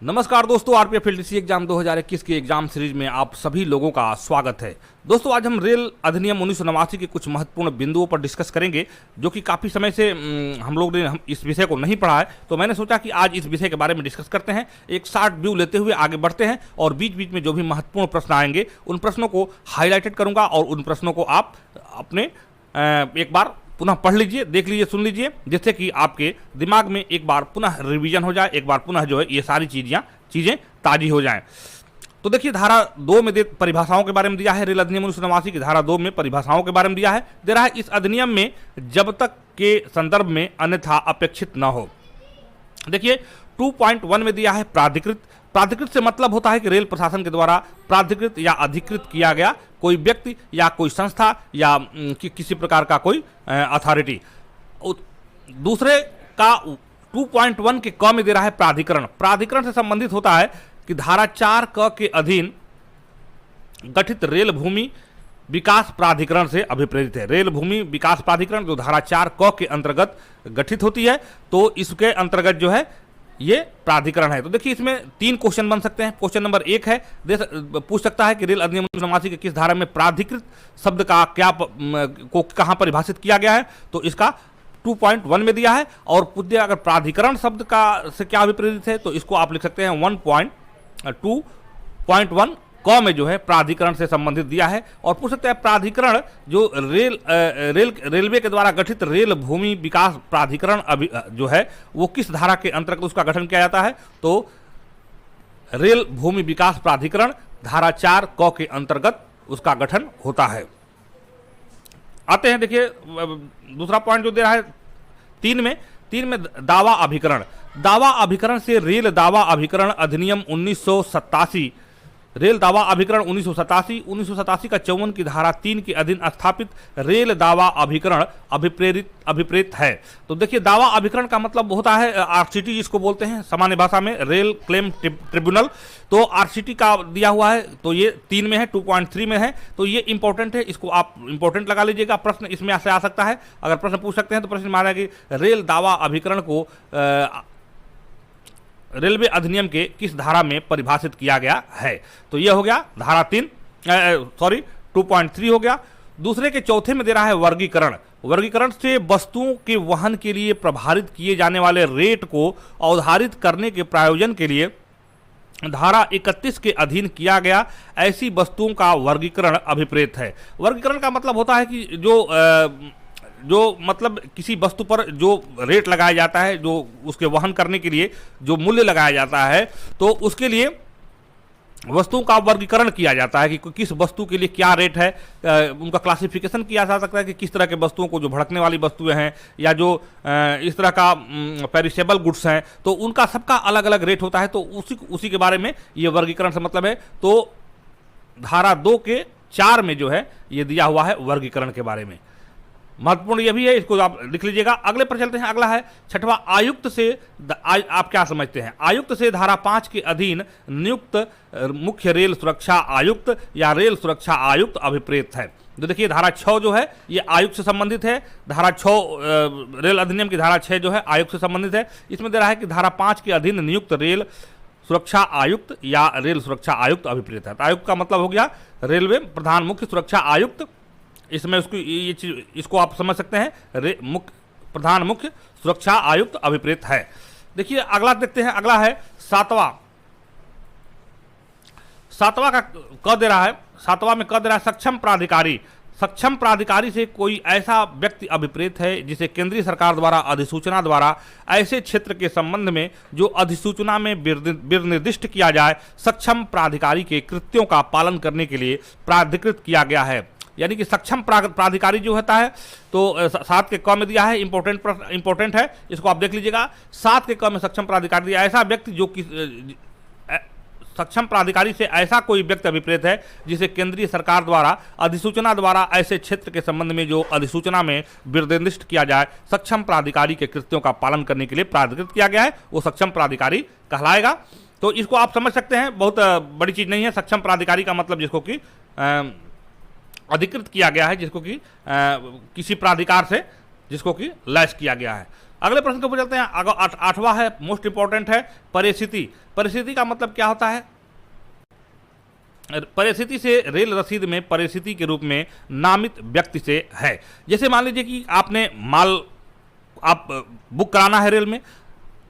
नमस्कार दोस्तों, RPF LDC exam 2021 के एग्जाम सीरीज में आप सभी लोगों का स्वागत है। दोस्तों, आज हम रेल अधिनियम 1989 के कुछ महत्वपूर्ण बिंदुओं पर डिस्कस करेंगे, जो कि काफ़ी समय से हम लोग ने इस विषय को नहीं पढ़ा है। तो मैंने सोचा कि आज इस विषय के बारे में डिस्कस करते हैं, एक शॉर्ट व्यू लेते हुए आगे बढ़ते हैं और बीच बीच में जो भी महत्वपूर्ण प्रश्न आएंगे उन प्रश्नों को हाईलाइटेड करूँगा और उन प्रश्नों को आप अपने एक बार पुनः पढ़ लीजिए, देख लीजिए, सुन लीजिए, जिससे कि आपके दिमाग में एक बार पुनः रिवीजन हो जाए, एक बार पुनः जो है ये सारी चीज़ें ताजी हो जाएं। तो देखिए, धारा 2 में परिभाषाओं के बारे में दिया है। रेल अधिनियम 1989 की धारा 2 में परिभाषाओं के बारे में दिया है। दे रहा है इस अधिनियम में जब तक के संदर्भ में अन्यथा अपेक्षित न हो। देखिए 2.1 में दिया है प्राधिकृत। प्राधिकृत से मतलब होता है कि रेल प्रशासन के द्वारा प्राधिकृत या अधिकृत किया गया कोई व्यक्ति या कोई संस्था या किसी प्रकार का कोई अथॉरिटी। दूसरे का 2.1 के क में दे रहा है प्राधिकरण। प्राधिकरण से संबंधित होता है कि धारा 4 क के अधीन गठित रेल भूमि विकास प्राधिकरण से अभिप्रेरित है। रेल भूमि विकास प्राधिकरण जो धारा 4 क के अंतर्गत गठित होती है, तो इसके अंतर्गत जो है ये प्राधिकरण है। तो देखिए, इसमें 3 क्वेश्चन बन सकते हैं। क्वेश्चन नंबर 1 है, पूछ सकता है कि रेल अधिनियम 1989 के किस धारा में प्राधिकृत शब्द का को कहां परिभाषित किया गया है। तो इसका 2.1 में दिया है। और पूछे अगर प्राधिकरण शब्द का से क्या अभिप्रेरित है, तो इसको आप लिख सकते हैं 1.2.1 क में जो है प्राधिकरण से संबंधित दिया है। और पूछ सकते हैं प्राधिकरण जो रेलवे के द्वारा गठित रेल भूमि विकास प्राधिकरण जो है वो किस धारा के अंतर्गत उसका गठन किया जाता है। तो रेल भूमि विकास प्राधिकरण धारा 4 क के अंतर्गत उसका गठन होता है। आते हैं, देखिए दूसरा पॉइंट जो दे रहा है 3 में दावा अभिकरण। दावा अभिकरण से रेल दावा अभिकरण अधिनियम 1987 रेल दावा अभिकरण 1987 का 54 की धारा 3 के अधीन स्थापित रेल दावा अभिकरण अभिप्रेत है। तो देखिए, दावा अभिकरण का मतलब होता है आरसीटी, जिसको बोलते हैं सामान्य भाषा में रेल क्लेम ट्रिब्यूनल। तो आरसीटी का दिया हुआ है, तो ये 3 में है, 2.3 में है। तो ये इंपॉर्टेंट है, इसको आप इंपॉर्टेंट लगा लीजिएगा। प्रश्न इसमें से आ सकता है। अगर प्रश्न पूछ सकते हैं तो प्रश्न माना कि रेल दावा अभिकरण को रेलवे अधिनियम के किस धारा में परिभाषित किया गया है। तो यह हो गया धारा 2.3 हो गया। दूसरे के चौथे में दे रहा है वर्गीकरण। वर्गीकरण से वस्तुओं के वहन के लिए प्रभावित किए जाने वाले रेट को अवधारित करने के प्रयोजन के लिए धारा 31 के अधीन किया गया ऐसी वस्तुओं का वर्गीकरण अभिप्रेत है। वर्गीकरण का मतलब होता है कि जो मतलब किसी वस्तु पर जो रेट लगाया जाता है, जो उसके वहन करने के लिए जो मूल्य लगाया जाता है, तो उसके लिए वस्तुओं का वर्गीकरण किया जाता है कि किस वस्तु के लिए क्या रेट है। उनका क्लासिफिकेशन किया जा सकता है कि किस तरह के वस्तुओं को, जो भड़कने वाली वस्तुएं हैं या जो इस तरह का पेरिशेबल गुड्स हैं, तो उनका सबका अलग अलग रेट होता है। तो उसी के बारे में ये वर्गीकरण से मतलब है। तो धारा 2 के 4 में जो है ये दिया हुआ है वर्गीकरण के बारे में। महत्वपूर्ण यह भी है, इसको आप लिख लीजिएगा। अगले पर चलते हैं। अगला है 6वां, आयुक्त से आप क्या समझते हैं। आयुक्त से धारा 5 के अधीन नियुक्त मुख्य रेल सुरक्षा आयुक्त या रेल सुरक्षा आयुक्त अभिप्रेत है। तो देखिए, धारा 6 जो है ये आयुक्त से संबंधित है। धारा 6 रेल अधिनियम की धारा 6 जो है आयुक्त से संबंधित है। इसमें दे रहा है कि धारा 5 के अधीन नियुक्त रेल सुरक्षा आयुक्त या रेल सुरक्षा आयुक्त अभिप्रेत है। तो आयुक्त का मतलब हो गया रेलवे प्रधान मुख्य सुरक्षा आयुक्त। इसमें इसको आप समझ सकते हैं, प्रधान मुख्य सुरक्षा आयुक्त अभिप्रेत है। देखिए, अगला देखते हैं। अगला है 7वां का क दे रहा है। 7वां में क दे रहा है सक्षम प्राधिकारी। सक्षम प्राधिकारी से कोई ऐसा व्यक्ति अभिप्रेत है जिसे केंद्रीय सरकार द्वारा अधिसूचना द्वारा ऐसे क्षेत्र के संबंध में जो अधिसूचना में निर्दिष्ट किया जाए सक्षम प्राधिकारी के कृत्यों का पालन करने के लिए प्राधिकृत किया गया है। यानी कि सक्षम प्राधिकारी जो होता है, तो 7 के क में दिया है, इंपॉर्टेंट है, इसको आप देख लीजिएगा। 7 के क में सक्षम प्राधिकारी दिया, ऐसा व्यक्ति जो कि सक्षम प्राधिकारी से ऐसा कोई व्यक्ति अभिप्रेत है जिसे केंद्रीय सरकार द्वारा अधिसूचना द्वारा ऐसे क्षेत्र के संबंध में जो अधिसूचना में निर्दिष्ट किया जाए सक्षम प्राधिकारी के कृत्यों का पालन करने के लिए प्राधिकृत किया गया है, वो सक्षम प्राधिकारी कहलाएगा। तो इसको आप समझ सकते हैं, बहुत बड़ी चीज नहीं है। सक्षम प्राधिकारी का मतलब जिसको कि अधिकृत किया गया है, जिसको कि किसी प्राधिकार से जिसको कि लैस किया गया है। अगले प्रश्न के ऊपर चलते हैं। आठवां है, मोस्ट इंपॉर्टेंट है, परिस्थिति। परिस्थिति का मतलब क्या होता है? परिस्थिति से रेल रसीद में परिस्थिति के रूप में नामित व्यक्ति से है। जैसे मान लीजिए कि आपने माल आप बुक कराना है रेल में,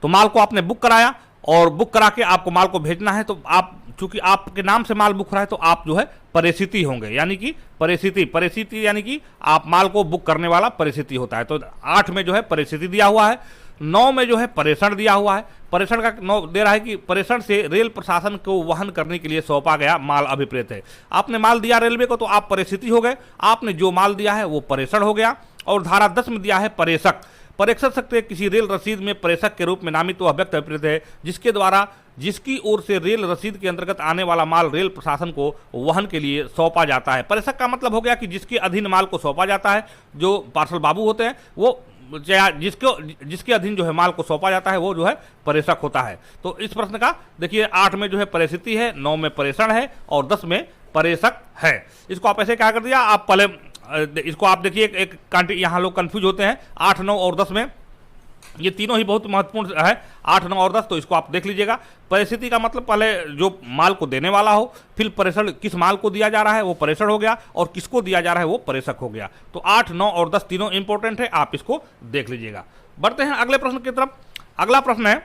तो माल को आपने बुक कराया और बुक करा के आपको माल को भेजना है, तो आप चूंकि आपके नाम से माल बुक रहा है तो आप जो है परिस्थिति होंगे, यानी कि परिस्थिति यानी कि आप माल को बुक करने वाला परिस्थिति होता है। तो 8 में जो है परिस्थिति दिया हुआ है। 9 में जो है प्रेषण दिया हुआ है। प्रेषण का 9 दे रहा है कि प्रेषण से रेल प्रशासन को वहन करने के लिए सौंपा गया माल अभिप्रेत है। आपने माल दिया रेलवे को तो आप परिस्थिति हो गए, आपने जो माल दिया है वो प्रेषण हो गया। और धारा 10 में दिया है प्रेषक। प्रेषक से किसी रेल रसीद में प्रेषक के रूप में नामित वह व्यक्ति अभिप्रेत है जिसके द्वारा जिसकी ओर से रेल रसीद के अंतर्गत आने वाला माल रेल प्रशासन को वहन के लिए सौंपा जाता है। प्रेषक का मतलब हो गया कि जिसके अधीन माल को सौंपा जाता है, जो पार्सल बाबू होते हैं वो जिसके अधीन जो है माल को सौंपा जाता है वो जो है प्रेषक होता है। तो इस प्रश्न का देखिए 8 में जो है परिस्थिति है, 9 में प्रेषण है और 10 में प्रेषक है। इसको आप ऐसे क्या कर दिया, आप पहले इसको आप देखिए एक यहाँ लोग कंफ्यूज होते हैं 8, 9 और 10 में। ये तीनों ही बहुत महत्वपूर्ण है, 8, 9 और 10। तो इसको आप देख लीजिएगा। परिस्थिति का मतलब पहले जो माल को देने वाला हो, फिर प्रेषण किस माल को दिया जा रहा है वो प्रेषण हो गया, और किसको दिया जा रहा है वो प्रेषक हो गया। तो 8, 9 और 10 तीनों इंपॉर्टेंट है, आप इसको देख लीजिएगा। बढ़ते हैं अगले प्रश्न की तरफ। अगला प्रश्न है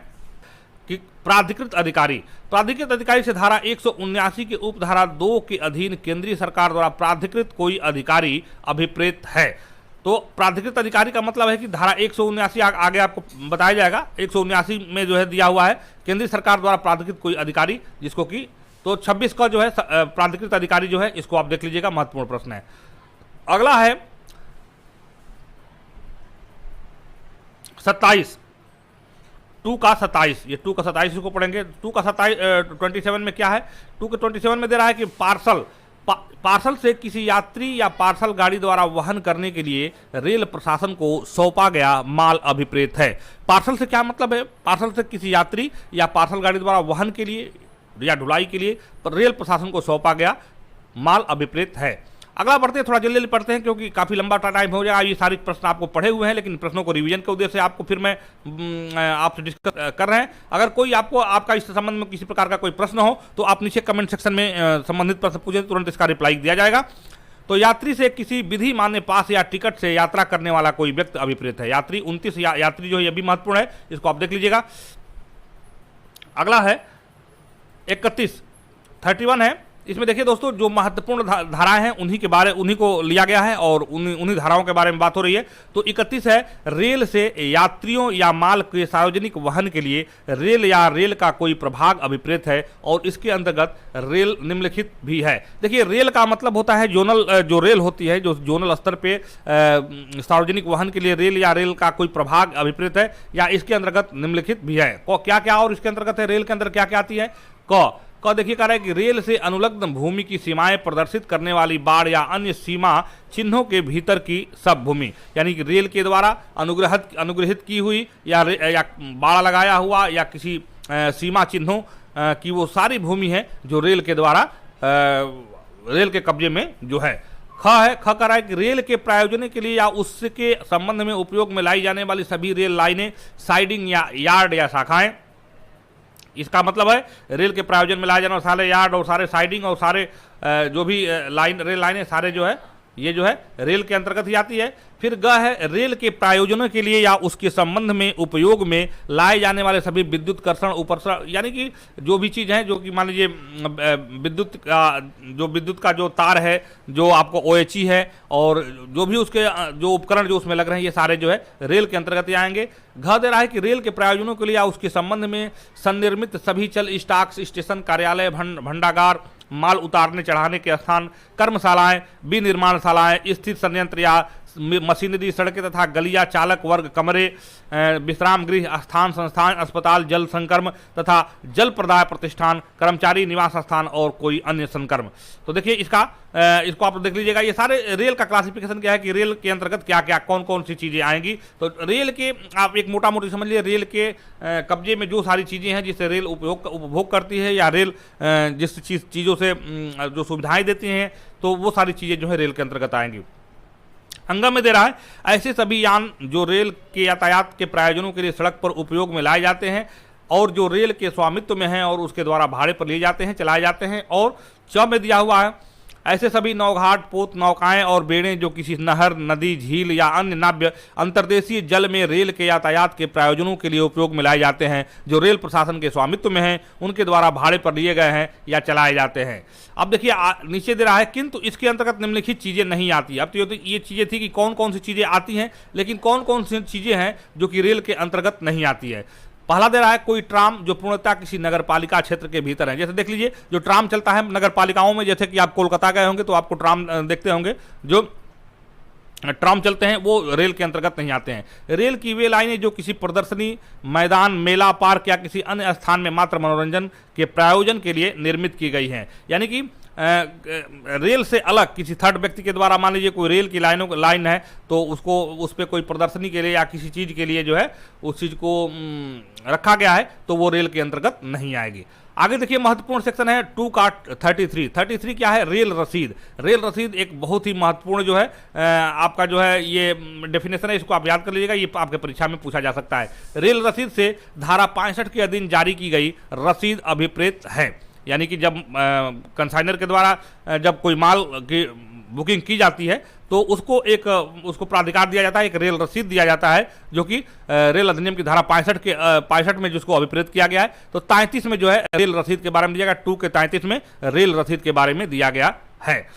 कि प्राधिकृत अधिकारी से धारा 179 के उपधारा 2 के अधीन केंद्रीय सरकार द्वारा प्राधिकृत कोई अधिकारी अभिप्रेत है। तो प्राधिकृत अधिकारी का मतलब है कि धारा 179 आगे आपको बताया जाएगा। 179 में जो है दिया हुआ है केंद्रीय सरकार द्वारा प्राधिकृत कोई अधिकारी, जिसको कि तो 26 का जो है प्राधिकृत अधिकारी जो है, इसको आप देख लीजिएगा, महत्वपूर्ण प्रश्न है। अगला है 27, 2 का 27। ये 2 का 27 इसको पढ़ेंगे। 2 का 27 में क्या है? 2 के 27 में दे रहा है कि पार्सल से किसी यात्री या पार्सल गाड़ी द्वारा वहन करने के लिए रेल प्रशासन को सौंपा गया माल अभिप्रेत है। पार्सल से क्या मतलब है? पार्सल से किसी यात्री या पार्सल गाड़ी द्वारा वहन के लिए या ढुलाई के लिए रेल प्रशासन को सौंपा गया माल अभिप्रेत है। अगला बढ़ते हैं, थोड़ा जल्दी पढ़ते हैं क्योंकि काफ़ी लंबा टाइम हो जाएगा। ये सारे प्रश्न आपको पढ़े हुए हैं, लेकिन प्रश्नों को रिवीजन के उद्देश्य से आपको फिर मैं आपसे डिस्कस कर रहे हैं। अगर कोई आपका इस संबंध में किसी प्रकार का कोई प्रश्न हो तो आप नीचे कमेंट सेक्शन में संबंधित प्रश्न पूछें, तुरंत इसका रिप्लाई दिया जाएगा। तो यात्री से किसी विधि मान्य पास या टिकट से यात्रा करने वाला कोई व्यक्ति अभिप्रेत है। यात्री 29 यात्री जो है ये भी महत्वपूर्ण है, इसको आप देख लीजिएगा। अगला है 31 है। इसमें देखिए दोस्तों, जो महत्वपूर्ण धाराएं हैं उन्हीं को लिया गया है और उन्हीं धाराओं के बारे में बात हो रही है। तो 31 है, रेल से यात्रियों या माल के सार्वजनिक वहन के लिए रेल या रेल का कोई प्रभाग अभिप्रेत है और इसके अंतर्गत रेल निम्नलिखित भी है। देखिए, रेल का मतलब होता है जोनल, जो रेल होती है, जो जोनल स्तर पे सार्वजनिक वहन के लिए रेल या रेल का कोई प्रभाग अभिप्रेत है या इसके अंतर्गत निम्नलिखित भी है। क्या क्या और इसके अंतर्गत है, रेल के अंदर क्या क्या आती है? क देखिए कह रहा है कि रेल से अनुलग्न भूमि की सीमाएं प्रदर्शित करने वाली बाड़ या अन्य सीमा चिन्हों के भीतर की सब भूमि, यानी कि रेल के द्वारा अनुग्रहित की हुई या बाड़ा लगाया हुआ या किसी सीमा चिन्हों की वो सारी भूमि है जो रेल के द्वारा रेल के कब्जे में जो है। ख कह रहा है कि रेल के प्रायोजन के लिए या उसके संबंध में उपयोग में लाई जाने वाली सभी रेल लाइनें, साइडिंग या यार्ड या शाखाएं। इसका मतलब है रेल के प्रायोजन में लाए जाने वाले सारे यार्ड और सारे साइडिंग और सारे जो भी रेल लाइनें सारे जो है ये जो है रेल के अंतर्गत ही आती है। फिर ग है, रेल के प्रायोजनों के लिए या उसके संबंध में उपयोग में लाए जाने वाले सभी विद्युत कर्षण उपकरण, यानी कि जो भी चीज़ है जो कि मान लीजिए विद्युत का जो तार है, जो आपको OHE है और जो भी उसके जो उपकरण जो उसमें लग रहे हैं, ये सारे जो है रेल के अंतर्गत ही आएंगे। घ दे रहा है कि रेल के प्रायोजनों के लिए या उसके संबंध में संनिर्मित सभी चल स्टॉक्स, स्टेशन, कार्यालय, भंडागार, माल उतारने चढ़ाने के स्थान, कर्मशालाएं, विनिर्माणशालाएं, स्थित संयंत्र या मशीनरी, सड़कें तथा गलियां, चालक वर्ग कमरे, विश्राम गृह, स्थान, संस्थान, अस्पताल, जल संकर्म तथा जल प्रदाय प्रतिष्ठान, कर्मचारी निवास स्थान और कोई अन्य संकर्म। तो देखिए इसको आप देख लीजिएगा। ये सारे रेल का क्लासिफिकेशन क्या है कि रेल के अंतर्गत क्या क्या कौन कौन सी चीज़ें आएंगी। तो रेल के आप एक मोटा मोटी समझ लीजिए, रेल के कब्जे में जो सारी चीज़ें हैं जिससे रेल उपभोग करती है या रेल जिस चीज़ों से जो सुविधाएं देती हैं, तो वो सारी चीज़ें जो है रेल के अंतर्गत आएंगी। हंगामे में दे रहा है। ऐसे सभी यान जो रेल के यातायात के प्रयोजनों के लिए सड़क पर उपयोग में लाए जाते हैं और जो रेल के स्वामित्व में हैं और उसके द्वारा भाड़े पर लिए जाते हैं, चलाए जाते हैं। और 6 में दिया हुआ है, ऐसे सभी नौघाट, पोत, नौकाएं और बेड़ें जो किसी नहर, नदी, झील या अन्य नाव्य अंतर्देशीय जल में रेल के यातायात के प्रयोजनों के लिए उपयोग में लाए जाते हैं, जो रेल प्रशासन के स्वामित्व में हैं, उनके द्वारा भाड़े पर लिए गए हैं या चलाए जाते हैं। अब देखिए नीचे दे रहा है, किंतु इसके अंतर्गत निम्नलिखित चीजें नहीं आती। अब तो ये चीजें थी कि कौन कौन सी चीजें आती हैं, लेकिन कौन कौन सी चीजें हैं जो कि रेल के अंतर्गत नहीं आती है। पहला दे रहा है, कोई ट्राम जो पूर्णतः किसी नगर पालिका क्षेत्र के भीतर है। जैसे देख लीजिए, जो ट्राम चलता है नगर पालिकाओं में, जैसे कि आप कोलकाता गए होंगे तो आपको ट्राम देखते होंगे, जो ट्राम चलते हैं वो रेल के अंतर्गत नहीं आते हैं। रेल की वे लाइनें जो किसी प्रदर्शनी, मैदान, मेला, पार्क या किसी अन्य स्थान में मात्र मनोरंजन के प्रायोजन के लिए निर्मित की गई हैं। यानी कि रेल से अलग किसी थर्ड व्यक्ति के द्वारा, मान लीजिए कोई रेल की लाइन है तो उसको उस पर कोई प्रदर्शनी के लिए या किसी चीज़ के लिए जो है उस चीज़ को रखा गया है, तो वो रेल के अंतर्गत नहीं आएगी। आगे देखिए, महत्वपूर्ण सेक्शन है 2 का 33 क्या है, रेल रसीद। रेल रसीद एक बहुत ही महत्वपूर्ण जो है आपका जो है ये डेफिनेशन है, इसको आप याद कर लीजिएगा, ये आपके परीक्षा में पूछा जा सकता है। रेल रसीद से धारा 65 के अधीन जारी की गई रसीद अभिप्रेत है। यानी कि जब कंसाइनर के द्वारा जब कोई माल की बुकिंग की जाती है तो उसको प्राधिकार दिया जाता है, एक रेल रसीद दिया जाता है, जो कि रेल अधिनियम की धारा 65 में जिसको अभिप्रेत किया गया है। तो 33 में जो है रेल रसीद के बारे में दिया गया, 2 के 33 में रेल रसीद के बारे में दिया गया है।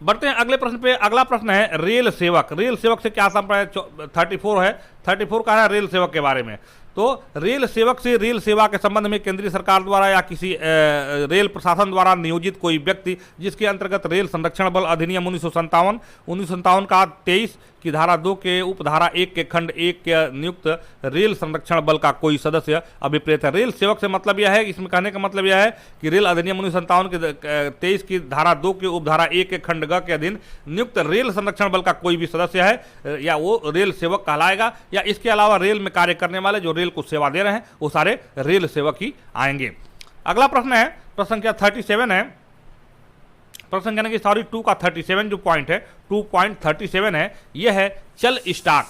बढ़ते हैं अगले प्रश्न पे। अगला प्रश्न है रेल सेवक। रेल सेवक से क्या संपर्क है, 34 है। 34 का है रेल सेवक के बारे में। तो रेल सेवक से रेल सेवा के संबंध में केंद्रीय सरकार द्वारा या किसी रेल प्रशासन द्वारा नियोजित कोई व्यक्ति जिसके अंतर्गत रेल संरक्षण बल अधिनियम 1957 का 23 की धारा 2 के उपधारा 1 के खंड 1 के नियुक्त रेल संरक्षण बल का कोई सदस्य अभिप्रेत है। रेल सेवक से मतलब यह है, इसमें कहने का मतलब यह है कि रेल अधिनियम 1957 के 23 की धारा 2 के उपधारा 1 के खंड ग के अधीन नियुक्त रेल संरक्षण बल का कोई भी सदस्य है या वो रेल सेवक कहलाएगा, या इसके अलावा रेल में कार्य करने वाले जो रेल को सेवा दे रहे हैं वो सारे रेल सेवक ही आएंगे। अगला प्रश्न है, प्रश्न संख्या 37 है। प्रश्न कहने की सॉरी 2 का 37 जो पॉइंट है 2.37 है, यह है चल स्टॉक।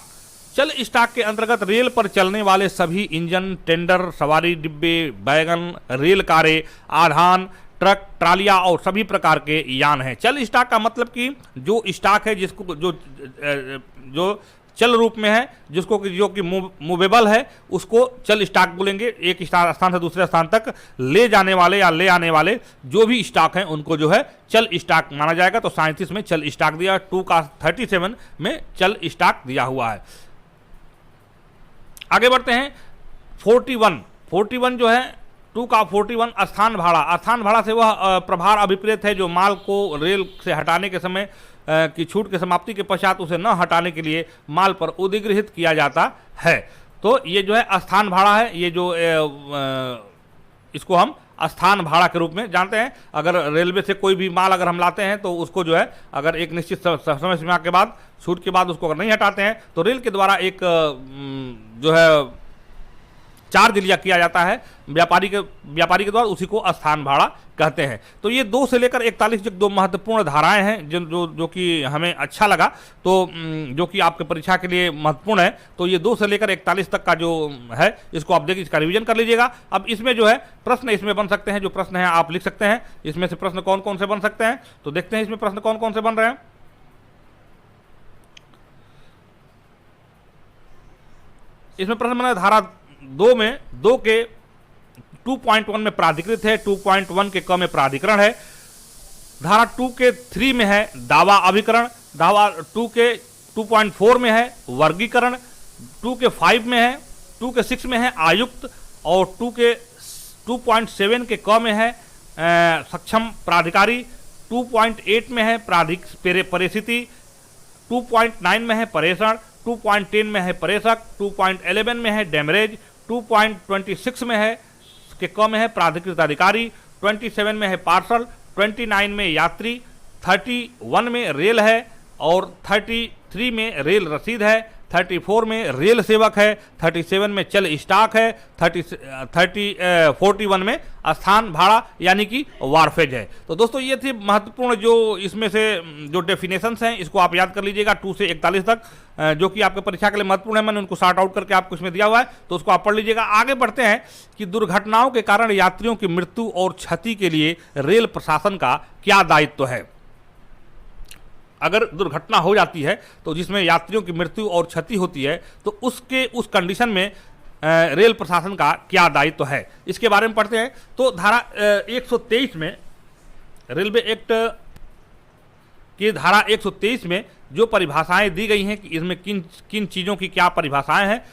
चल स्टॉक के अंतर्गत रेल पर चलने वाले सभी इंजन, टेंडर, सवारी डिब्बे, वैगन, रेल कारें, आधान, ट्रक, ट्रालियां और सभी प्रकार के यान हैं। चल स्टॉक का मतलब कि जो स्टॉक है जिसको जो चल रूप में है, जो कि मूवेबल है, उसको चल स्टॉक बोलेंगे। एक स्थान से दूसरे स्थान तक ले जाने वाले या ले आने वाले जो भी स्टॉक हैं उनको जो है चल स्टॉक माना जाएगा। तो 37 में चल स्टॉक दिया, 2 का 37 में चल स्टॉक दिया हुआ है। आगे बढ़ते हैं 41 जो है 2 का 41 स्थान भाड़ा। स्थान भाड़ा से वह प्रभार अभिप्रेत है जो माल को रेल से हटाने के समय की छूट के समाप्ति के पश्चात उसे न हटाने के लिए माल पर अधिग्रहित किया जाता है। तो ये जो है स्थान भाड़ा है, ये जो इसको हम स्थान भाड़ा के रूप में जानते हैं। अगर रेलवे से कोई भी माल अगर हम लाते हैं तो उसको जो है अगर एक निश्चित समय सीमा के बाद, छूट के बाद उसको अगर नहीं हटाते हैं तो रेल के द्वारा एक जो है चार्ज लिया किया जाता है व्यापारी के द्वारा, उसी को स्थान भाड़ा कहते हैं। तो ये 2 से लेकर 41 जो 2 महत्वपूर्ण धाराएं हैं जो कि हमें अच्छा लगा, तो जो कि आपके परीक्षा के लिए महत्वपूर्ण है। तो ये 2 से लेकर 41 तक का जो है इसको आप देखिए, इसका रिवीजन कर लीजिएगा। अब इसमें जो है प्रश्न इसमें बन सकते हैं, जो प्रश्न है आप लिख सकते हैं। इसमें से प्रश्न कौन कौन से बन सकते हैं तो देखते हैं इसमें प्रश्न कौन कौन से बन रहे हैं। इसमें प्रश्न बना धारा 2 में 2 के 2.1 में प्राधिकृत है, 2.1 के क में प्राधिकरण है। धारा 2 के 3 में है दावा अभिकरण, दावा 2 के 2.4 में है वर्गीकरण, 2 के 5 में है, 2 के 6 में है आयुक्त, और 2 के 2.7 के क में है सक्षम प्राधिकारी, 2.8 में है परिस्थिति, 2.9 में है परेषण, 2.10 में है प्रेषक, 2.11 में है डैमरेज, 2.26 में है के क में है प्राधिकृत अधिकारी, 27 में है पार्सल, 29 में यात्री, 31 में रेल है, और 33 में रेल रसीद है, 34 में रेल सेवक है, 37 में चल स्टॉक है, 41 में स्थान भाड़ा यानी कि वारफेज है। तो दोस्तों ये थी महत्वपूर्ण जो इसमें से जो डेफिनेशंस हैं, इसको आप याद कर लीजिएगा 2 से 41 तक, जो कि आपके परीक्षा के लिए महत्वपूर्ण है। मैंने उनको सॉर्ट आउट करके आपको इसमें दिया हुआ है, तो उसको आप पढ़ लीजिएगा। आगे बढ़ते हैं कि दुर्घटनाओं के कारण यात्रियों की मृत्यु और क्षति के लिए रेल प्रशासन का क्या दायित्व है। अगर दुर्घटना हो जाती है तो जिसमें यात्रियों की मृत्यु और क्षति होती है, तो उस कंडीशन में रेल प्रशासन का क्या दायित्व है, इसके बारे में पढ़ते हैं। तो धारा 123 में, रेलवे एक्ट की धारा 123 में जो परिभाषाएं दी गई हैं कि इसमें किन किन चीज़ों की क्या परिभाषाएं हैं,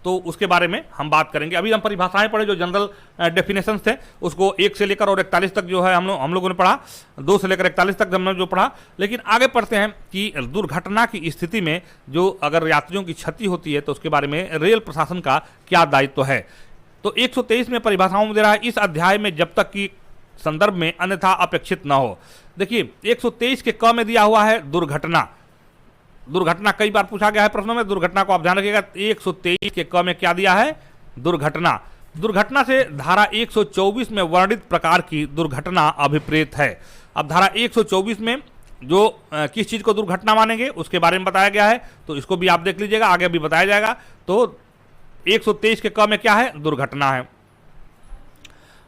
तो उसके बारे में हम बात करेंगे। अभी हम परिभाषाएं पढ़े, जो जनरल डेफिनेशंस थे उसको 1 से लेकर और 41 तक जो है हम लोगों ने पढ़ा, 2 से लेकर 41 तक हमने जो पढ़ा। लेकिन आगे पढ़ते हैं कि दुर्घटना की स्थिति में जो अगर यात्रियों की क्षति होती है तो उसके बारे में रेल प्रशासन का क्या दायित्व है। तो 123 में परिभाषाओं में दे रहा है, इस अध्याय में जब तक कि संदर्भ में अन्यथा अपेक्षित न हो। देखिए 123 के क में दिया हुआ है दुर्घटना। दुर्घटना कई बार पूछा गया है प्रश्नों में, दुर्घटना को आप ध्यान रखिएगा। 123 के क में क्या दिया है, दुर्घटना। दुर्घटना से धारा 124 में वर्णित प्रकार की दुर्घटना अभिप्रेत है। अब धारा 124 में जो किस चीज को दुर्घटना मानेंगे उसके बारे में बताया गया है, तो इसको भी आप देख लीजिएगा, आगे भी बताया जाएगा। तो 123 के क में क्या है, दुर्घटना है।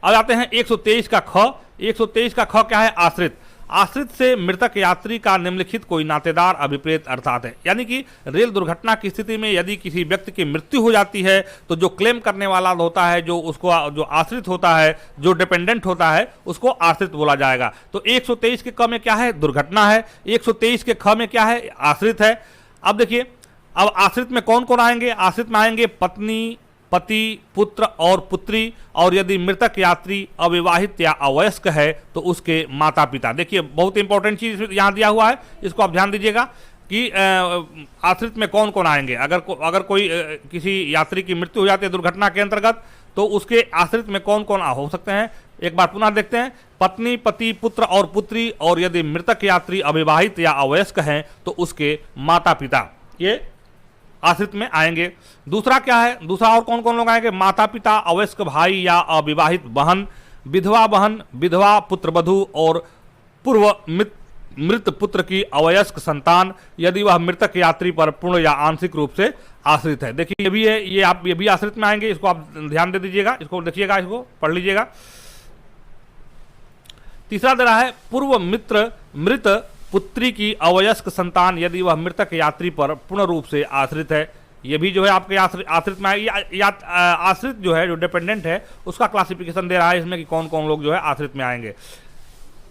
अब आते हैं 123 का ख। 123 का ख क्या है, आश्रित। आश्रित से मृतक यात्री का निम्नलिखित कोई नातेदार अभिप्रेत अर्थात है, यानी कि रेल दुर्घटना की स्थिति में यदि किसी व्यक्ति की मृत्यु हो जाती है तो जो क्लेम करने वाला होता है, जो उसको जो आश्रित होता है, जो डिपेंडेंट होता है, उसको आश्रित बोला जाएगा। तो 123 के क में क्या है, दुर्घटना है। 123 के ख में क्या है, आश्रित है। अब देखिए, अब आश्रित में कौन कौन आएंगे, आश्रित में आएंगे पत्नी, पति, पुत्र और पुत्री, और यदि मृतक यात्री अविवाहित या अवयस्क है तो उसके माता पिता। देखिए बहुत इंपॉर्टेंट चीज यहाँ दिया हुआ है, इसको आप ध्यान दीजिएगा कि आश्रित में कौन कौन आएंगे। अगर कोई किसी यात्री की मृत्यु हो जाती है दुर्घटना के अंतर्गत, तो उसके आश्रित में कौन कौन हो सकते हैं, एक बार पुनः देखते हैं। पत्नी, पति, पुत्र और पुत्री, और यदि मृतक यात्री अविवाहित या अवयस्क हैं तो उसके माता पिता, ये आश्रित में आएंगे। दूसरा क्या है, दूसरा और कौन कौन लोग आएंगे, माता पिता, अवयस्क भाई या अविवाहित बहन, बहन, विधवा पुत्रवधू और पूर्व मृत पुत्र की अवयस्क संतान, यदि वह मृतक यात्री पर पूर्ण या आंशिक रूप से आश्रित है। देखिए ये भी है, ये भी आश्रित में आएंगे, इसको आप ध्यान दे दीजिएगा, इसको देखिएगा, इसको पढ़ लीजिएगा। तीसरा दे रहा है पूर्व मृत पुत्री की अवयस्क संतान, यदि वह मृतक यात्री पर पूर्ण रूप से आश्रित है। ये भी जो है आपके आश्रित में आएगी। आश्रित जो है, जो डिपेंडेंट है, उसका क्लासिफिकेशन दे रहा है इसमें कि कौन कौन लोग जो है आश्रित में आएंगे।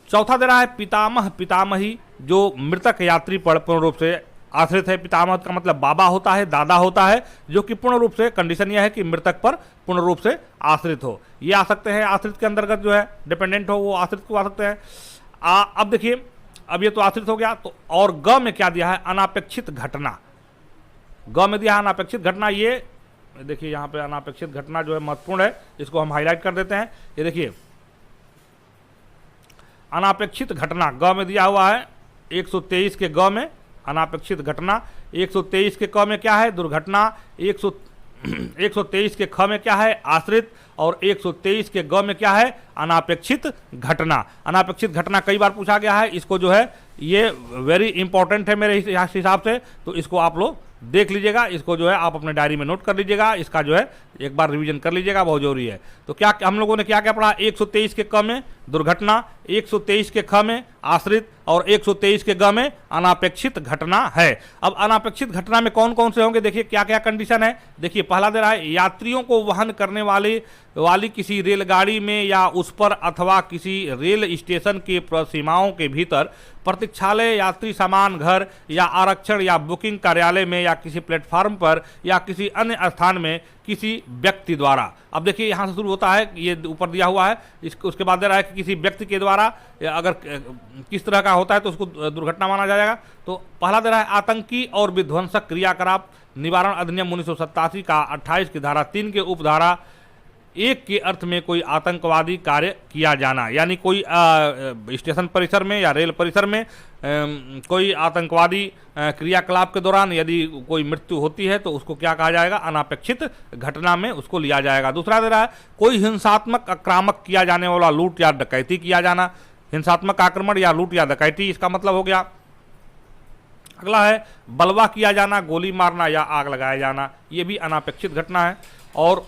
चौथा दे रहा है पितामह पितामही, जो मृतक यात्री पर पूर्ण रूप से आश्रित है। पितामह का मतलब बाबा होता है, दादा होता है, जो कि पूर्ण रूप से कंडीशन यह है कि मृतक पर पूर्ण रूप से आश्रित हो। ये आ सकते हैं आश्रित के अंतर्गत, जो है डिपेंडेंट हो वो आश्रित को आ सकते हैं। अब देखिए, अब ये तो आश्रित हो गया, तो और ग में क्या दिया है, अनापेक्षित घटना। ग में दिया है अनापेक्षित घटना। ये देखिए यहाँ पे अनापेक्षित घटना जो है महत्वपूर्ण है, इसको हम हाईलाइट कर देते हैं। ये देखिए अनापेक्षित घटना ग में दिया हुआ है, 123 के ग में अनापेक्षित घटना। 123 के क में क्या है, दुर्घटना। 123 के ख में क्या है, आश्रित। और 123 के ग में क्या है, अनापेक्षित घटना। अनापेक्षित घटना कई बार पूछा गया है, इसको जो है ये वेरी इंपॉर्टेंट है मेरे हिसाब से, तो इसको आप लोग देख लीजिएगा, इसको जो है आप अपने डायरी में नोट कर लीजिएगा, इसका जो है एक बार रिवीजन कर लीजिएगा, बहुत जरूरी है। तो क्या हम लोगों ने क्या क्या पढ़ा, 123 के क में दुर्घटना, 123 के ख में आश्रित, और 123 के ग में अनापेक्षित घटना है। अब अनापेक्षित घटना में कौन कौन से होंगे, देखिए क्या क्या कंडीशन है। देखिए पहला दे रहा है यात्रियों को वहन करने वाली किसी रेलगाड़ी में या उस पर अथवा किसी रेल स्टेशन के सीमाओं के भीतर प्रतीक्षालय, यात्री सामान घर या आरक्षण या बुकिंग कार्यालय में या किसी प्लेटफार्म पर या किसी अन्य स्थान में किसी व्यक्ति द्वारा। अब देखिए यहाँ से शुरू होता है, ये ऊपर दिया हुआ है, उसके बाद दे रहा है कि किसी व्यक्ति के द्वारा अगर किस तरह का होता है तो उसको दुर्घटना माना जाएगा। तो पहला दे रहा है आतंकी और विध्वंसक क्रियाकलाप निवारण अधिनियम 1987 का 28 की धारा 3 के उपधारा एक के अर्थ में कोई आतंकवादी कार्य किया जाना, यानी कोई स्टेशन परिसर में या रेल परिसर में कोई आतंकवादी क्रियाकलाप के दौरान यदि कोई मृत्यु होती है तो उसको क्या कहा जाएगा, अनापेक्षित घटना में उसको लिया जाएगा। दूसरा दे रहा है कोई हिंसात्मक आक्रामक किया जाने वाला लूट या डकैती किया जाना, हिंसात्मक आक्रमण या लूट या डकैती इसका मतलब हो गया। अगला है बलवा किया जाना, गोली मारना या आग लगाया जाना, ये भी अनापेक्षित घटना है और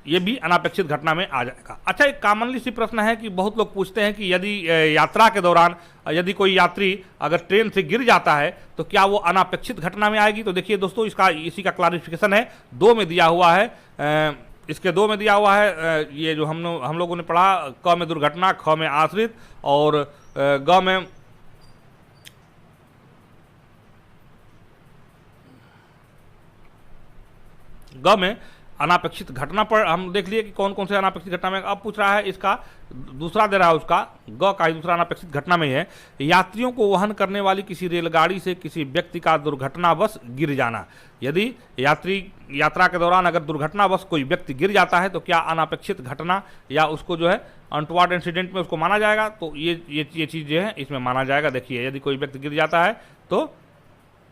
ये भी अनापेक्षित घटना में आ जाएगा। अच्छा, एक कॉमनली सी प्रश्न है कि बहुत लोग पूछते हैं कि यदि यात्रा के दौरान यदि कोई यात्री अगर ट्रेन से गिर जाता है तो क्या वो अनापेक्षित घटना में आएगी। तो देखिए दोस्तों, इसका इसी का क्लैरिफिकेशन है, 2 में दिया हुआ है। इसके 2 में दिया हुआ है, ये जो हम लोगों ने पढ़ा, क में दुर्घटना, ख में आश्रित और ग में अनापेक्षित घटना पर हम देख लिए कि कौन कौन से अनापेक्षित घटना में। अब पूछ रहा है इसका दूसरा दे रहा है, उसका ग का दूसरा अनापेक्षित घटना में है यात्रियों को वहन करने वाली किसी रेलगाड़ी से किसी व्यक्ति का दुर्घटनावश गिर जाना। यदि यात्रा के दौरान अगर दुर्घटनावश कोई व्यक्ति गिर जाता है तो क्या अनापेक्षित घटना या उसको जो है अनटुवर्ड इंसिडेंट में उसको माना जाएगा। तो ये चीज़ जो है इसमें माना जाएगा। देखिए, यदि कोई व्यक्ति गिर जाता है तो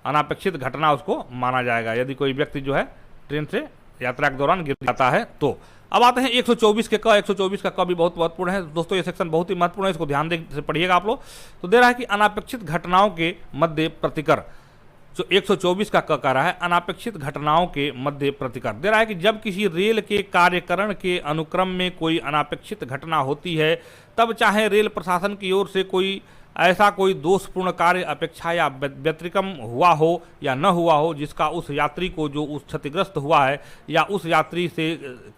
अनापेक्षित घटना उसको माना जाएगा, यदि कोई व्यक्ति जो है ट्रेन से यात्रा के दौरान गिर जाता है तो। अब आते हैं 124 के क। 124 का क भी बहुत महत्वपूर्ण है दोस्तों, ये सेक्शन बहुत ही महत्वपूर्ण है, इसको ध्यान से पढ़िएगा आप लोग। तो दे रहा है कि अनापेक्षित घटनाओं के मध्य प्रतिकर, जो 124 का क कह रहा है, अनापेक्षित घटनाओं के मध्य प्रतिकर दे रहा है कि जब किसी रेल के कार्यकरण के अनुक्रम में कोई अनापेक्षित घटना होती है तब चाहे रेल प्रशासन की ओर से कोई दोषपूर्ण कार्य अपेक्षा या व्यतिक्रम हुआ हो या न हुआ हो जिसका उस यात्री को जो उस क्षतिग्रस्त हुआ है या उस यात्री से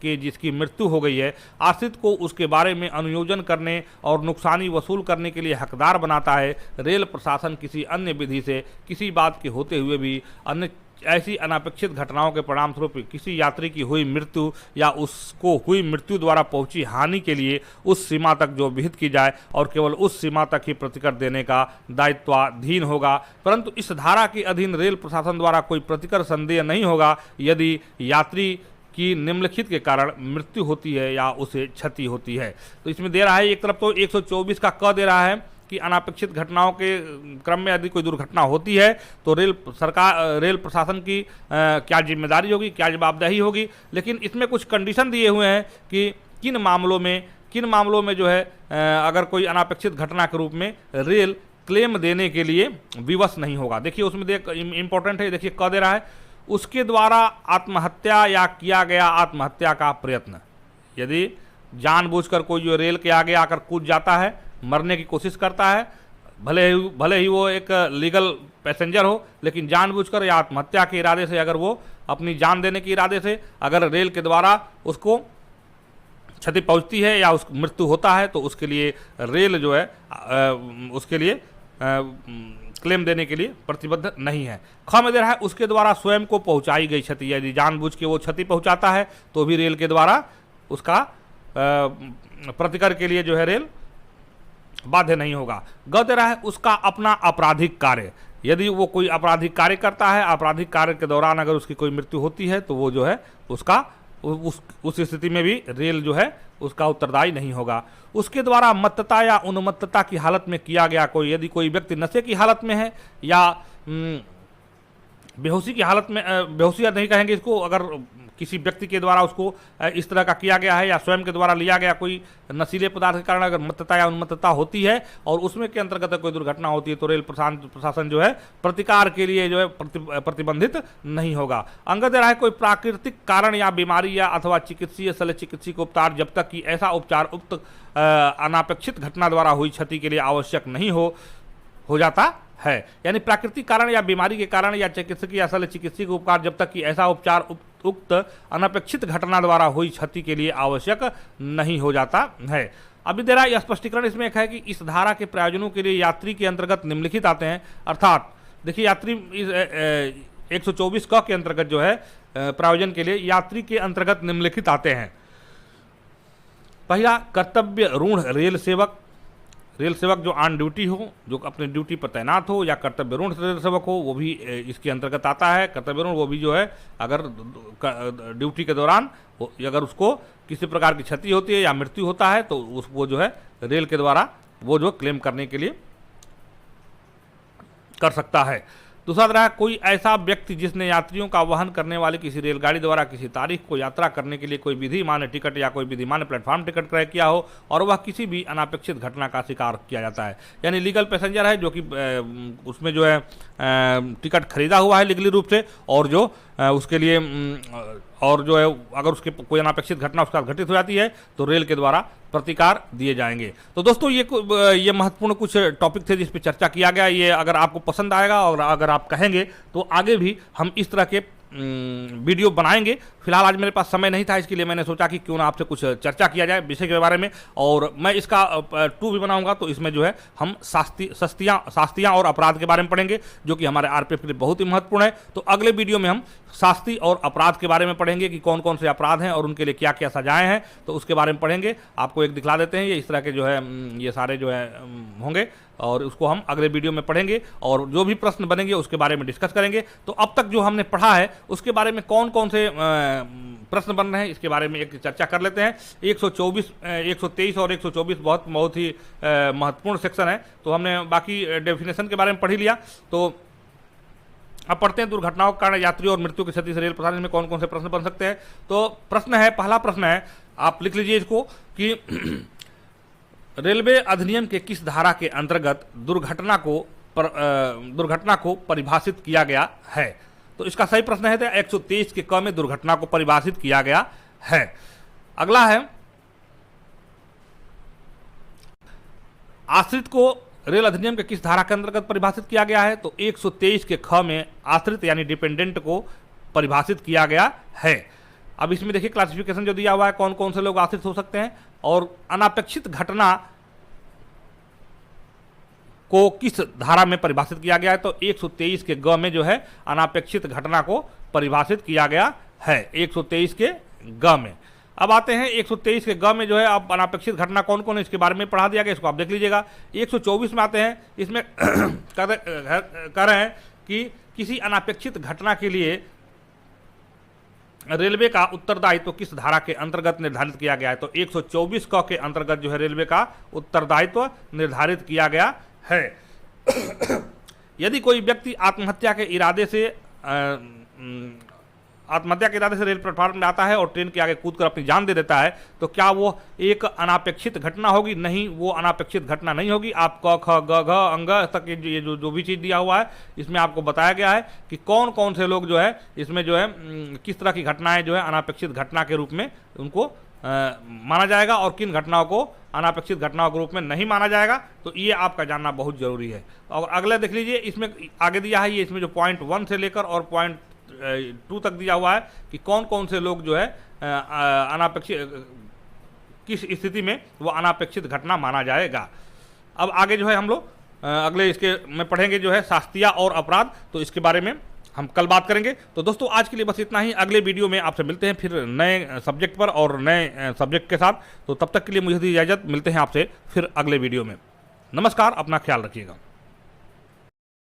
जिसकी मृत्यु हो गई है आश्रित को उसके बारे में अनुयोजन करने और नुकसानी वसूल करने के लिए हकदार बनाता है, रेल प्रशासन किसी अन्य विधि से किसी बात के होते हुए भी अन्य ऐसी अनापेक्षित घटनाओं के परिणाम स्वरूप किसी यात्री की हुई मृत्यु या उसको हुई मृत्यु द्वारा पहुंची हानि के लिए उस सीमा तक जो विहित की जाए और केवल उस सीमा तक ही प्रतिकर देने का दायित्वाधीन होगा। परंतु इस धारा के अधीन रेल प्रशासन द्वारा कोई प्रतिकर संदेह नहीं होगा यदि यात्री की निम्नलिखित के कारण मृत्यु होती है या उसे क्षति होती है। तो इसमें दे रहा है, एक तरफ तो 124 का क दे रहा है कि अनापेक्षित घटनाओं के क्रम में यदि कोई दुर्घटना होती है तो रेल प्रशासन की क्या जिम्मेदारी होगी, क्या जवाबदेही होगी। लेकिन इसमें कुछ कंडीशन दिए हुए हैं कि किन मामलों में जो है अगर कोई अनापेक्षित घटना के रूप में रेल क्लेम देने के लिए विवश नहीं होगा। देखिए उसमें इंपॉर्टेंट है, देखिए क दे रहा है, उसके द्वारा आत्महत्या या किया गया आत्महत्या का प्रयत्न। यदि जानबूझकर कोई जो रेल के आगे आकर कूद जाता है, मरने की कोशिश करता है, भले ही वो एक लीगल पैसेंजर हो, लेकिन जानबूझकर या आत्महत्या के इरादे से अगर वो अपनी जान देने के इरादे से अगर रेल के द्वारा उसको क्षति पहुंचती है या उस मृत्यु होता है तो उसके लिए रेल जो है उसके लिए क्लेम देने के लिए प्रतिबद्ध नहीं है। ख में दे रहा है, उसके द्वारा स्वयं को पहुंचाई गई क्षति, यदि जानबूझ के वो क्षति पहुंचाता है तो भी रेल के द्वारा उसका प्रतिकर के लिए जो है रेल बाध्य नहीं होगा। ग दे रहा है, उसका अपना आपराधिक कार्य, यदि वो कोई आपराधिक कार्य करता है, आपराधिक कार्य के दौरान अगर उसकी कोई मृत्यु होती है तो वो जो है उसका उस स्थिति में भी रेल जो है उसका उत्तरदायी नहीं होगा। उसके द्वारा मत्तता या उन्मत्तता की हालत में किया गया कोई, यदि कोई व्यक्ति नशे की हालत में है या बेहोशी की हालत में, बेहोशी नहीं कहेंगे इसको, अगर किसी व्यक्ति के द्वारा उसको इस तरह का किया गया है या स्वयं के द्वारा लिया गया कोई नशीले पदार्थ के कारण अगर मत्तता या उन्मत्तता होती है और उसमें के अंतर्गत कोई दुर्घटना होती है तो रेल प्रशासन जो है प्रतिकार के लिए जो है प्रतिबंधित नहीं होगा। अंग दे रहा है, कोई प्राकृतिक कारण या बीमारी या अथवा चिकित्सीय शल्य चिकित्सीय उपचार जब तक कि ऐसा उपचार उक्त अनापेक्षित घटना द्वारा हुई क्षति के लिए आवश्यक नहीं हो जाता है। यानी प्राकृतिक कारण या बीमारी के कारण या चिकित्सकीय या शल्य चिकित्सीय उपचार जब तक कि ऐसा उपचार उक्त अनपेक्षित घटना द्वारा हुई क्षति के लिए आवश्यक नहीं हो जाता है। अभी दे रहा है स्पष्टीकरण इसमें एक है कि इस धारा के प्रयोजनों के लिए यात्री के अंतर्गत निम्नलिखित आते हैं। अर्थात देखिए, यात्री 124 क के अंतर्गत जो है प्रयोजन के लिए यात्री के अंतर्गत निम्नलिखित आते हैं। पहला, कर्तव्य रूढ़ रेल सेवक, रेल सेवक जो ऑन ड्यूटी हो, जो अपने ड्यूटी पर तैनात हो, या कर्तव्यरूढ़ रेल सेवक हो, वो भी इसके अंतर्गत आता है। कर्तव्यरूढ़ वो भी जो है अगर ड्यूटी के दौरान अगर उसको किसी प्रकार की क्षति होती है या मृत्यु होता है तो वो जो है रेल के द्वारा वो जो क्लेम करने के लिए कर सकता है। दूसरा रहा कोई ऐसा व्यक्ति जिसने यात्रियों का वहन करने वाली किसी रेलगाड़ी द्वारा किसी तारीख को यात्रा करने के लिए कोई विधि मान्य टिकट या कोई विधि मान्य प्लेटफॉर्म टिकट क्रय किया हो और वह किसी भी अनापेक्षित घटना का शिकार किया जाता है। यानी लीगल पैसेंजर है जो कि उसमें जो है टिकट खरीदा हुआ है लीगली रूप से, और जो उसके लिए और जो है अगर उसके कोई अनापेक्षित घटना उसका घटित हो जाती है तो रेल के द्वारा प्रतिकार दिए जाएंगे। तो दोस्तों ये महत्वपूर्ण कुछ टॉपिक थे जिस पे चर्चा किया गया। ये अगर आपको पसंद आएगा और अगर आप कहेंगे तो आगे भी हम इस तरह के वीडियो बनाएंगे। फिलहाल आज मेरे पास समय नहीं था, इसके लिए मैंने सोचा कि क्यों ना आपसे कुछ चर्चा किया जाए विषय के बारे में। और मैं इसका 2 भी बनाऊंगा, तो इसमें जो है हम शास्तियाँ और अपराध के बारे में पढ़ेंगे, जो कि हमारे आरपीएफ के लिए बहुत ही महत्वपूर्ण है। तो अगले वीडियो में हम शास्ति और अपराध के बारे में पढ़ेंगे कि कौन कौन से अपराध हैं और उनके लिए क्या क्या सजाएं हैं, तो उसके बारे में पढ़ेंगे। आपको एक दिखला देते हैं, ये इस तरह के जो है ये सारे जो है होंगे और उसको हम अगले वीडियो में पढ़ेंगे और जो भी प्रश्न बनेंगे उसके बारे में डिस्कस करेंगे। तो अब तक जो हमने पढ़ा है उसके बारे में कौन कौन से प्रश्न बन रहे हैं इसके बारे में एक चर्चा कर लेते हैं। 124, 123 और 124 बहुत ही महत्वपूर्ण सेक्शन है, तो हमने बाकी डेफिनेशन के बारे में पढ़ ही लिया। तो अब पढ़ते हैं दुर्घटनाओं के कारण यात्रियों और मृत्यु की क्षति से रेल प्रशासन में कौन कौन से प्रश्न बन सकते हैं। तो प्रश्न है, पहला प्रश्न है, आप लिख लीजिए इसको कि रेलवे अधिनियम के किस धारा के अंतर्गत दुर्घटना को परिभाषित किया गया है। तो इसका सही प्रश्न है 123 के क में दुर्घटना को परिभाषित किया गया है। अगला है, आश्रित को रेल अधिनियम के किस धारा के अंतर्गत परिभाषित किया गया है। तो 123 के ख में आश्रित यानी डिपेंडेंट को परिभाषित किया गया है। अब इसमें देखिए क्लासिफिकेशन जो दिया हुआ है, कौन कौन से लोग आश्रित हो सकते हैं और अनापेक्षित घटना को किस धारा में परिभाषित किया गया है। तो 123 के ग में जो है अनापेक्षित घटना को परिभाषित किया गया है, 123 के ग में। अब आते हैं 123 के ग में जो है अब अनापेक्षित घटना कौन कौन है इसके बारे में पढ़ा दिया गया, इसको आप देख लीजिएगा। 124 में आते हैं, इसमें कह रहे हैं कि किसी अनापेक्षित घटना के लिए रेलवे का उत्तरदायित्व किस धारा के अंतर्गत निर्धारित किया गया है। तो 124 क के अंतर्गत जो है रेलवे का उत्तरदायित्व निर्धारित किया गया है। यदि कोई व्यक्ति आत्महत्या के इरादे से रेल प्लेटफॉर्म में आता है और ट्रेन के आगे कूदकर अपनी जान दे देता है, तो क्या वो एक अनापेक्षित घटना होगी? नहीं, वो अनापेक्षित घटना नहीं होगी। आप क ख ग घ अंग तक ये जो भी चीज़ दिया हुआ है इसमें आपको बताया गया है कि कौन कौन से लोग जो है इसमें जो है किस तरह की घटनाएं जो है अनापेक्षित घटना के रूप में उनको माना जाएगा और किन घटनाओं को अनापेक्षित घटनाओं के रूप में नहीं माना जाएगा। तो ये आपका जानना बहुत जरूरी है। और अगला देख लीजिए, इसमें आगे दिया है, ये इसमें जो पॉइंट 1 से लेकर और पॉइंट 2 तक दिया हुआ है कि कौन कौन से लोग जो है अनापेक्षित किस स्थिति में वो अनापेक्षित घटना माना जाएगा। अब आगे जो है हम लोग अगले इसके में पढ़ेंगे जो है शास्तिया और अपराध, तो इसके बारे में हम कल बात करेंगे। तो दोस्तों आज के लिए बस इतना ही, अगले वीडियो में आपसे मिलते हैं फिर नए सब्जेक्ट पर और नए सब्जेक्ट के साथ। तो तब तक के लिए मुझे दी इजाज़त, मिलते हैं आपसे फिर अगले वीडियो में। नमस्कार, अपना ख्याल रखिएगा।